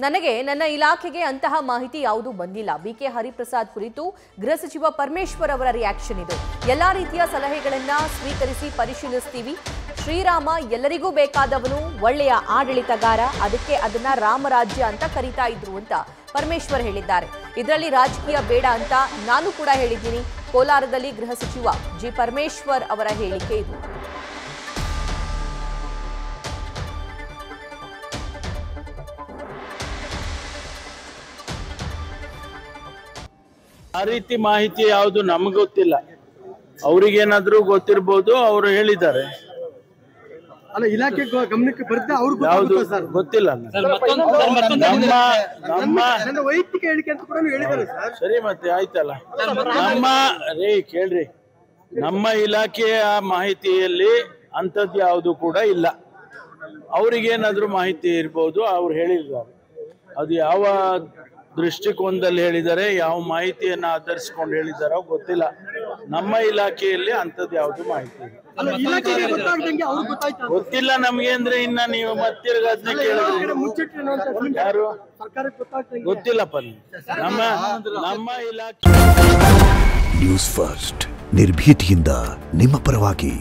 ನನಗೆ ನನ್ನ ಇಲಾಖೆಗೆ ಅಂತಹ ಮಾಹಿತಿ ಯಾವುದೂ ಬಂದಿಲ್ಲ. ಬಿಕೆ ಹರಿಪ್ರಸಾದ್ ಕುರಿತು ಗೃಹ ಸಚಿವ ಪರಮೇಶ್ವರ್ ಅವರ ರಿಯಾಕ್ಷನ್ ಇದು. ಎಲ್ಲಾ ರೀತಿಯ ಸಲಹೆಗಳನ್ನ ಸ್ವೀಕರಿಸಿ ಪರಿಶೀಲಿಸ್ತೀವಿ. ಶ್ರೀರಾಮ ಎಲ್ಲರಿಗೂ ಬೇಕಾದವನು, ಒಳ್ಳೆಯ ಆಡಳಿತಗಾರ, ಅದಕ್ಕೆ ಅದನ್ನ ರಾಮರಾಜ್ಯ ಅಂತ ಕರೀತಾ ಇದ್ರು ಅಂತ ಪರಮೇಶ್ವರ್ ಹೇಳಿದ್ದಾರೆ. ಇದರಲ್ಲಿ ರಾಜಕೀಯ ಬೇಡ ಅಂತ ನಾನು ಕೂಡ ಹೇಳಿದ್ದೀನಿ. ಕೋಲಾರದಲ್ಲಿ ಗೃಹ ಸಚಿವ ಜಿ ಪರಮೇಶ್ವರ್ ಅವರ ಹೇಳಿಕೆ ಇದು. ಆ ರೀತಿ ಮಾಹಿತಿ ಯಾವುದು ನಮಗೆ ಗೊತ್ತಿಲ್ಲ. ಅವ್ರಿಗೇನಾದ್ರೂ ಗೊತ್ತಿರಬಹುದು, ಅವರು ಹೇಳಿದ್ದಾರೆ. ಅಲ್ಲ, ಇಲಾಖೆ ಗಮನಕ್ಕೆ ಬರುತ್ತೆ, ಅವ್ರಿಗೆ ಯಾವುದು ಗೊತ್ತಿಲ್ಲ. ನನ್ನ ವೈಯಕ್ತಿಕ ಹೇಳಿಕೆ ಅಂತ ಕೂಡ ಹೇಳಿದ್ದಾರೆ ಸರ್. ಸರಿ, ಮತ್ತೆ ಆಯ್ತಲ್ಲ. ಕೇಳ್ರಿ, ನಮ್ಮ ಇಲಾಖೆಯ ಮಾಹಿತಿಯಲ್ಲಿ ಅಂಥದ್ದು ಯಾವುದು ಕೂಡ ಇಲ್ಲ. ಅವ್ರಿಗೇನಾದ್ರೂ ಮಾಹಿತಿ ಇರ್ಬೋದು, ಅವ್ರು ಹೇಳಿದ್ದಾರೆ. ಅದು ಯಾವ ದೃಷ್ಟಿಕೋನದಲ್ಲಿ ಹೇಳಿದ್ದಾರೆ, ಯಾವ ಮಾಹಿತಿಯನ್ನ ಆಧರಿಸಿಕೊಂಡು ಹೇಳಿದಾರೋ ಗೊತ್ತಿಲ್ಲ. ನಮ್ಮ ಇಲಾಖೆಯಲ್ಲಿ ಅಂಥದ್ದು ಯಾವುದು ಮಾಹಿತಿ ಇಲ್ಲ. ಗೊತ್ತಿಲ್ಲ ನಮ್ಗೆ ಅಂದ್ರೆ ಇನ್ನ ನೀವು ಮತ್ತಿರ್ಗ ಅದನ್ನ ಕೇಳಿದ್ರಿ. ಯಾರು ಗೊತ್ತಿಲ್ಲಪ್ಪ. ನಮ್ಮ ಇಲಾಖೆ ನ್ಯೂಸ್ ಫಸ್ಟ್ ನಿರ್ಭೀತಿಯಿಂದ ನಿಮ್ಮ ಪರವಾಗಿ.